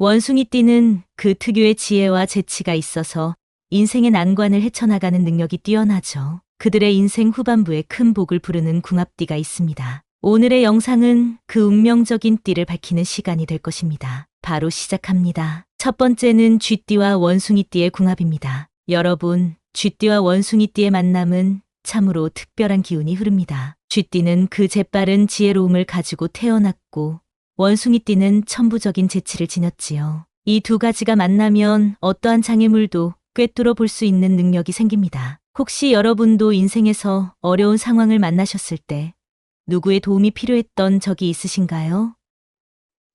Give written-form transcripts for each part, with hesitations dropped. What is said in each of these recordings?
원숭이띠는 그 특유의 지혜와 재치가 있어서 인생의 난관을 헤쳐나가는 능력이 뛰어나죠. 그들의 인생 후반부에 큰 복을 부르는 궁합띠가 있습니다. 오늘의 영상은 그 운명적인 띠를 밝히는 시간이 될 것입니다. 바로 시작합니다. 첫 번째는 쥐띠와 원숭이띠의 궁합입니다. 여러분, 쥐띠와 원숭이띠의 만남은 참으로 특별한 기운이 흐릅니다. 쥐띠는 그 재빠른 지혜로움을 가지고 태어났고 원숭이띠는 천부적인 재치를 지녔지요. 이 두 가지가 만나면 어떠한 장애물도 꿰뚫어 볼 수 있는 능력이 생깁니다. 혹시 여러분도 인생에서 어려운 상황을 만나셨을 때 누구의 도움이 필요했던 적이 있으신가요?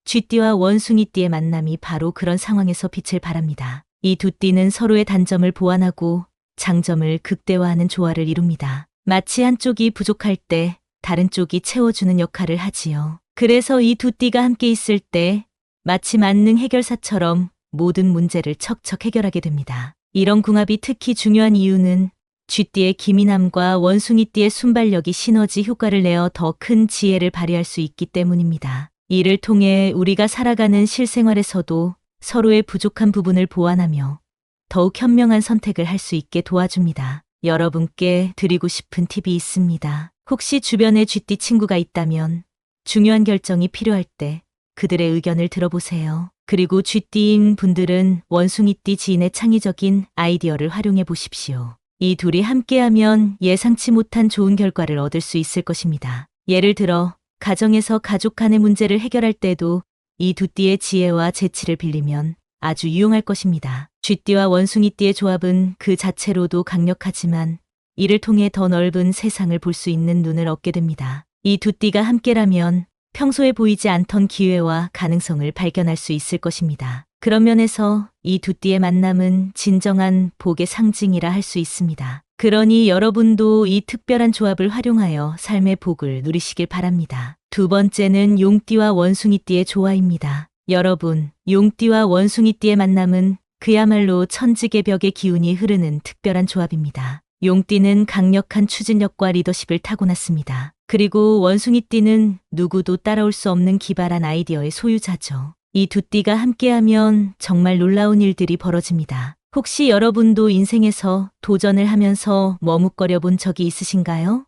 쥐띠와 원숭이띠의 만남이 바로 그런 상황에서 빛을 발합니다. 이 두 띠는 서로의 단점을 보완하고 장점을 극대화하는 조화를 이룹니다. 마치 한쪽이 부족할 때 다른 쪽이 채워주는 역할을 하지요. 그래서 이 두 띠가 함께 있을 때 마치 만능 해결사처럼 모든 문제를 척척 해결하게 됩니다. 이런 궁합이 특히 중요한 이유는 쥐띠의 기민함과 원숭이띠의 순발력이 시너지 효과를 내어 더 큰 지혜를 발휘할 수 있기 때문입니다. 이를 통해 우리가 살아가는 실생활에서도 서로의 부족한 부분을 보완하며 더욱 현명한 선택을 할 수 있게 도와줍니다. 여러분께 드리고 싶은 팁이 있습니다. 혹시 주변에 쥐띠 친구가 있다면 중요한 결정이 필요할 때 그들의 의견을 들어보세요. 그리고 쥐띠인 분들은 원숭이띠 지인의 창의적인 아이디어를 활용해 보십시오. 이 둘이 함께하면 예상치 못한 좋은 결과를 얻을 수 있을 것입니다. 예를 들어 가정에서 가족 간의 문제를 해결할 때도 이 두 띠의 지혜와 재치를 빌리면 아주 유용할 것입니다. 쥐띠와 원숭이띠의 조합은 그 자체로도 강력하지만 이를 통해 더 넓은 세상을 볼 수 있는 눈을 얻게 됩니다. 이 두 띠가 함께라면 평소에 보이지 않던 기회와 가능성을 발견할 수 있을 것입니다. 그런 면에서 이 두 띠의 만남은 진정한 복의 상징이라 할 수 있습니다. 그러니 여러분도 이 특별한 조합을 활용하여 삶의 복을 누리시길 바랍니다. 두 번째는 용띠와 원숭이띠의 조화입니다. 여러분, 용띠와 원숭이띠의 만남은 그야말로 천지개벽의 기운이 흐르는 특별한 조합입니다. 용띠는 강력한 추진력과 리더십을 타고났습니다. 그리고 원숭이띠는 누구도 따라올 수 없는 기발한 아이디어의 소유자죠. 이 두 띠가 함께하면 정말 놀라운 일들이 벌어집니다. 혹시 여러분도 인생에서 도전을 하면서 머뭇거려 본 적이 있으신가요?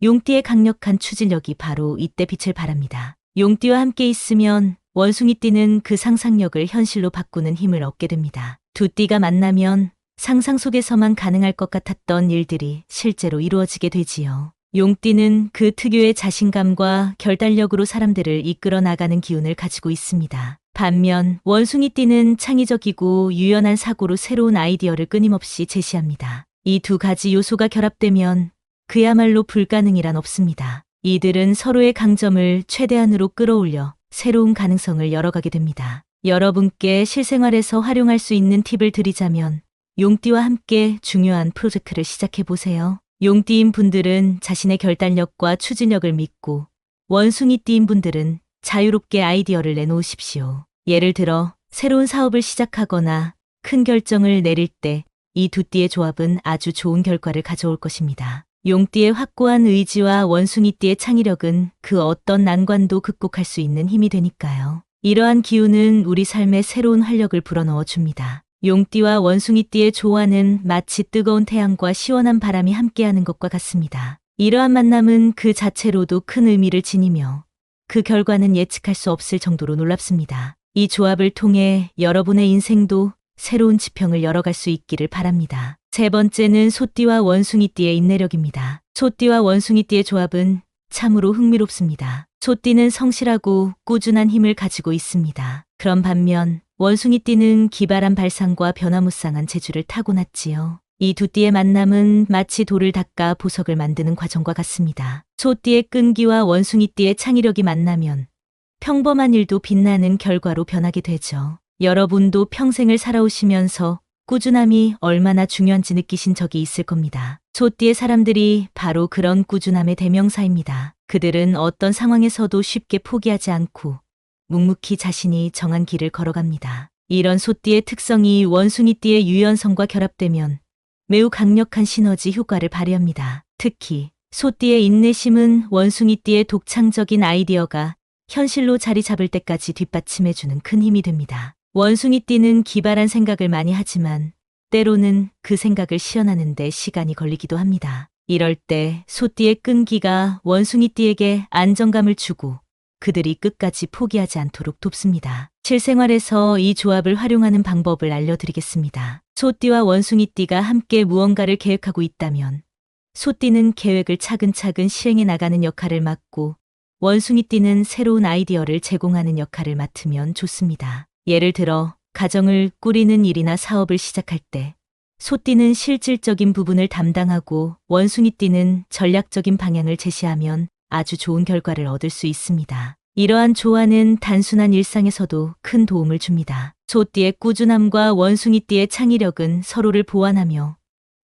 용띠의 강력한 추진력이 바로 이때 빛을 발합니다. 용띠와 함께 있으면 원숭이띠는 그 상상력을 현실로 바꾸는 힘을 얻게 됩니다. 두 띠가 만나면 상상 속에서만 가능할 것 같았던 일들이 실제로 이루어지게 되지요. 용띠는 그 특유의 자신감과 결단력으로 사람들을 이끌어 나가는 기운을 가지고 있습니다. 반면 원숭이띠는 창의적이고 유연한 사고로 새로운 아이디어를 끊임없이 제시합니다. 이 두 가지 요소가 결합되면 그야말로 불가능이란 없습니다. 이들은 서로의 강점을 최대한으로 끌어올려 새로운 가능성을 열어가게 됩니다. 여러분께 실생활에서 활용할 수 있는 팁을 드리자면 용띠와 함께 중요한 프로젝트를 시작해 보세요. 용띠인 분들은 자신의 결단력과 추진력을 믿고 원숭이띠인 분들은 자유롭게 아이디어를 내놓으십시오. 예를 들어 새로운 사업을 시작하거나 큰 결정을 내릴 때 이 두 띠의 조합은 아주 좋은 결과를 가져올 것입니다. 용띠의 확고한 의지와 원숭이띠의 창의력은 그 어떤 난관도 극복할 수 있는 힘이 되니까요. 이러한 기운은 우리 삶에 새로운 활력을 불어넣어 줍니다. 용띠와 원숭이띠의 조화는 마치 뜨거운 태양과 시원한 바람이 함께하는 것과 같습니다. 이러한 만남은 그 자체로도 큰 의미를 지니며 그 결과는 예측할 수 없을 정도로 놀랍습니다. 이 조합을 통해 여러분의 인생도 새로운 지평을 열어갈 수 있기를 바랍니다. 세 번째는 소띠와 원숭이띠의 인내력입니다. 소띠와 원숭이띠의 조합은 참으로 흥미롭습니다. 소띠는 성실하고 꾸준한 힘을 가지고 있습니다. 그런 반면 원숭이띠는 기발한 발상과 변화무쌍한 재주를 타고났지요. 이 두 띠의 만남은 마치 돌을 닦아 보석을 만드는 과정과 같습니다. 소띠의 끈기와 원숭이띠의 창의력이 만나면 평범한 일도 빛나는 결과로 변하게 되죠. 여러분도 평생을 살아오시면서 꾸준함이 얼마나 중요한지 느끼신 적이 있을 겁니다. 소띠의 사람들이 바로 그런 꾸준함의 대명사입니다. 그들은 어떤 상황에서도 쉽게 포기하지 않고 묵묵히 자신이 정한 길을 걸어갑니다. 이런 소띠의 특성이 원숭이띠의 유연성과 결합되면 매우 강력한 시너지 효과를 발휘합니다. 특히 소띠의 인내심은 원숭이띠의 독창적인 아이디어가 현실로 자리 잡을 때까지 뒷받침해주는 큰 힘이 됩니다. 원숭이띠는 기발한 생각을 많이 하지만 때로는 그 생각을 실현하는 데 시간이 걸리기도 합니다. 이럴 때 소띠의 끈기가 원숭이띠에게 안정감을 주고 그들이 끝까지 포기하지 않도록 돕습니다. 실생활에서 이 조합을 활용하는 방법을 알려드리겠습니다. 소띠와 원숭이띠가 함께 무언가를 계획하고 있다면 소띠는 계획을 차근차근 시행해 나가는 역할을 맡고 원숭이띠는 새로운 아이디어를 제공하는 역할을 맡으면 좋습니다. 예를 들어 가정을 꾸리는 일이나 사업을 시작할 때 소띠는 실질적인 부분을 담당하고 원숭이띠는 전략적인 방향을 제시하면 아주 좋은 결과를 얻을 수 있습니다. 이러한 조화는 단순한 일상에서도 큰 도움을 줍니다. 소띠의 꾸준함과 원숭이띠의 창의력은 서로를 보완하며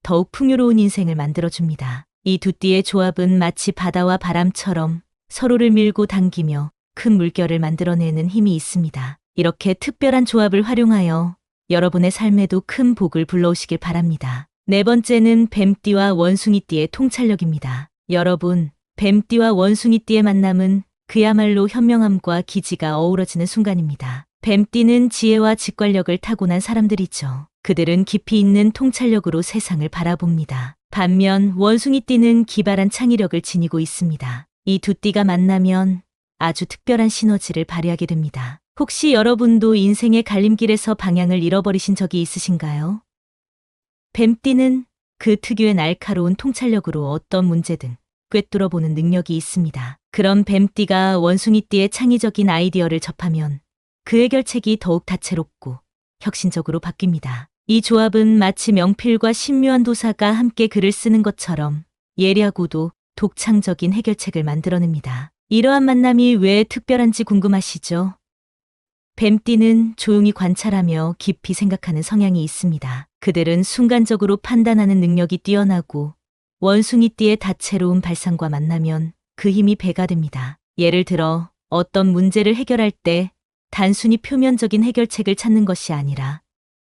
더욱 풍요로운 인생을 만들어줍니다. 이 두 띠의 조합은 마치 바다와 바람처럼 서로를 밀고 당기며 큰 물결을 만들어내는 힘이 있습니다. 이렇게 특별한 조합을 활용하여 여러분의 삶에도 큰 복을 불러오시길 바랍니다. 네 번째는 뱀띠와 원숭이띠의 통찰력입니다. 여러분, 뱀띠와 원숭이띠의 만남은 그야말로 현명함과 기지가 어우러지는 순간입니다. 뱀띠는 지혜와 직관력을 타고난 사람들이죠. 그들은 깊이 있는 통찰력으로 세상을 바라봅니다. 반면 원숭이띠는 기발한 창의력을 지니고 있습니다. 이 두 띠가 만나면 아주 특별한 시너지를 발휘하게 됩니다. 혹시 여러분도 인생의 갈림길에서 방향을 잃어버리신 적이 있으신가요? 뱀띠는 그 특유의 날카로운 통찰력으로 어떤 문제든 꿰뚫어보는 능력이 있습니다. 그런 뱀띠가 원숭이띠의 창의적인 아이디어를 접하면 그 해결책이 더욱 다채롭고 혁신적으로 바뀝니다. 이 조합은 마치 명필과 신묘한 도사가 함께 글을 쓰는 것처럼 예리하고도 독창적인 해결책을 만들어냅니다. 이러한 만남이 왜 특별한지 궁금하시죠? 뱀띠는 조용히 관찰하며 깊이 생각하는 성향이 있습니다. 그들은 순간적으로 판단하는 능력이 뛰어나고 원숭이띠의 다채로운 발상과 만나면 그 힘이 배가 됩니다. 예를 들어 어떤 문제를 해결할 때 단순히 표면적인 해결책을 찾는 것이 아니라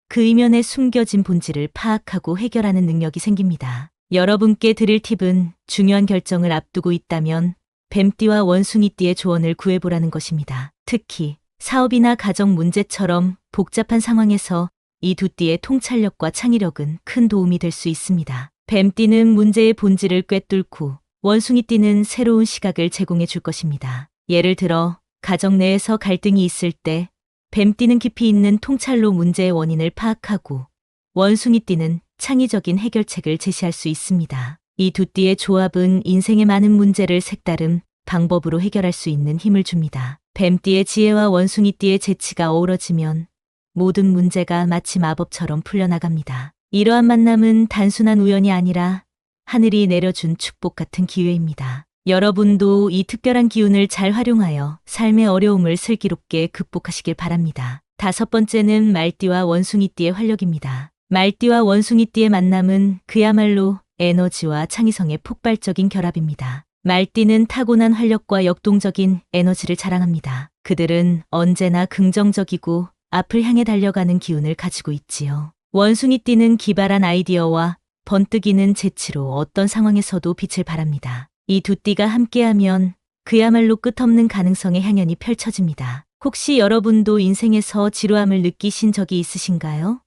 그 이면에 숨겨진 본질을 파악하고 해결하는 능력이 생깁니다. 여러분께 드릴 팁은 중요한 결정을 앞두고 있다면 뱀띠와 원숭이띠의 조언을 구해보라는 것입니다. 특히 사업이나 가정 문제처럼 복잡한 상황에서 이 두 띠의 통찰력과 창의력은 큰 도움이 될 수 있습니다. 뱀띠는 문제의 본질을 꿰뚫고 원숭이띠는 새로운 시각을 제공해 줄 것입니다. 예를 들어 가정 내에서 갈등이 있을 때 뱀띠는 깊이 있는 통찰로 문제의 원인을 파악하고 원숭이띠는 창의적인 해결책을 제시할 수 있습니다. 이 두 띠의 조합은 인생의 많은 문제를 색다른 방법으로 해결할 수 있는 힘을 줍니다. 뱀띠의 지혜와 원숭이띠의 재치가 어우러지면 모든 문제가 마치 마법처럼 풀려나갑니다. 이러한 만남은 단순한 우연이 아니라 하늘이 내려준 축복 같은 기회입니다. 여러분도 이 특별한 기운을 잘 활용하여 삶의 어려움을 슬기롭게 극복하시길 바랍니다. 다섯 번째는 말띠와 원숭이띠의 활력입니다. 말띠와 원숭이띠의 만남은 그야말로 에너지와 창의성의 폭발적인 결합입니다. 말띠는 타고난 활력과 역동적인 에너지를 자랑합니다. 그들은 언제나 긍정적이고 앞을 향해 달려가는 기운을 가지고 있지요. 원숭이띠는 기발한 아이디어와 번뜩이는 재치로 어떤 상황에서도 빛을 발합니다. 이 두 띠가 함께하면 그야말로 끝없는 가능성의 향연이 펼쳐집니다. 혹시 여러분도 인생에서 지루함을 느끼신 적이 있으신가요?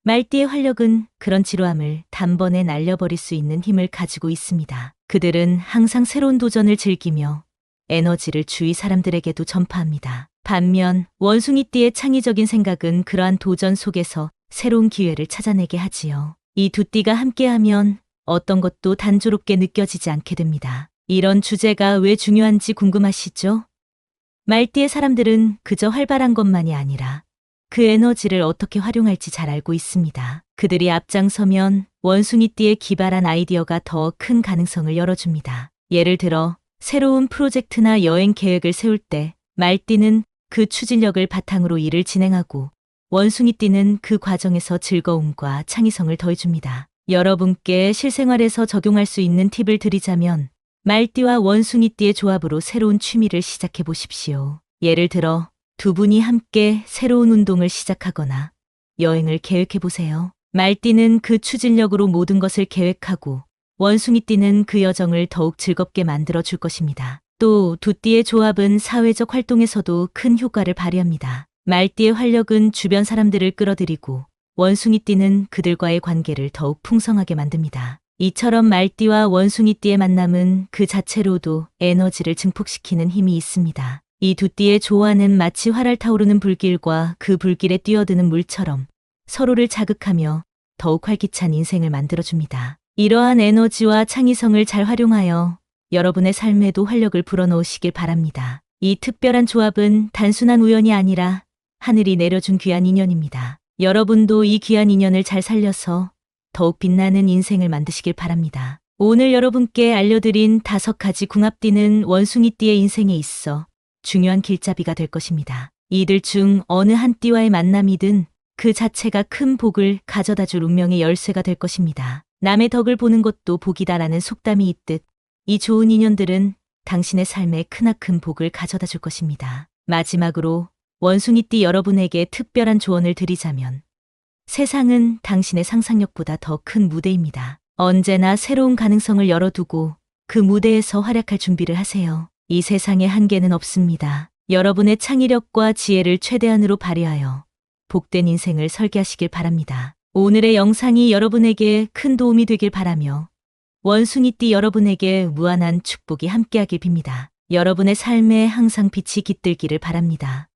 말띠의 활력은 그런 지루함을 단번에 날려버릴 수 있는 힘을 가지고 있습니다. 그들은 항상 새로운 도전을 즐기며 에너지를 주위 사람들에게도 전파합니다. 반면 원숭이띠의 창의적인 생각은 그러한 도전 속에서 새로운 기회를 찾아내게 하지요. 이 두 띠가 함께하면 어떤 것도 단조롭게 느껴지지 않게 됩니다. 이런 주제가 왜 중요한지 궁금하시죠? 말띠의 사람들은 그저 활발한 것만이 아니라 그 에너지를 어떻게 활용할지 잘 알고 있습니다. 그들이 앞장서면 원숭이띠의 기발한 아이디어가 더 큰 가능성을 열어줍니다. 예를 들어 새로운 프로젝트나 여행 계획을 세울 때 말띠는 그 추진력을 바탕으로 일을 진행하고 원숭이띠는 그 과정에서 즐거움과 창의성을 더해줍니다. 여러분께 실생활에서 적용할 수 있는 팁을 드리자면 말띠와 원숭이띠의 조합으로 새로운 취미를 시작해 보십시오. 예를 들어 두 분이 함께 새로운 운동을 시작하거나 여행을 계획해 보세요. 말띠는 그 추진력으로 모든 것을 계획하고 원숭이띠는 그 여정을 더욱 즐겁게 만들어 줄 것입니다. 또 두 띠의 조합은 사회적 활동에서도 큰 효과를 발휘합니다. 말띠의 활력은 주변 사람들을 끌어들이고 원숭이띠는 그들과의 관계를 더욱 풍성하게 만듭니다. 이처럼 말띠와 원숭이띠의 만남은 그 자체로도 에너지를 증폭시키는 힘이 있습니다. 이 두 띠의 조화는 마치 활활 타오르는 불길과 그 불길에 뛰어드는 물처럼 서로를 자극하며 더욱 활기찬 인생을 만들어줍니다. 이러한 에너지와 창의성을 잘 활용하여 여러분의 삶에도 활력을 불어넣으시길 바랍니다. 이 특별한 조합은 단순한 우연이 아니라 하늘이 내려준 귀한 인연입니다. 여러분도 이 귀한 인연을 잘 살려서 더욱 빛나는 인생을 만드시길 바랍니다. 오늘 여러분께 알려드린 5가지 궁합띠는 원숭이띠의 인생에 있어 중요한 길잡이가 될 것입니다. 이들 중 어느 한 띠와의 만남이든 그 자체가 큰 복을 가져다 줄 운명의 열쇠가 될 것입니다. 남의 덕을 보는 것도 복이다라는 속담이 있듯 이 좋은 인연들은 당신의 삶에 크나큰 복을 가져다 줄 것입니다. 마지막으로 원숭이띠 여러분에게 특별한 조언을 드리자면 세상은 당신의 상상력보다 더 큰 무대입니다. 언제나 새로운 가능성을 열어두고 그 무대에서 활약할 준비를 하세요. 이 세상에 한계는 없습니다. 여러분의 창의력과 지혜를 최대한으로 발휘하여 복된 인생을 설계하시길 바랍니다. 오늘의 영상이 여러분에게 큰 도움이 되길 바라며 원숭이띠 여러분에게 무한한 축복이 함께하길 빕니다. 여러분의 삶에 항상 빛이 깃들기를 바랍니다.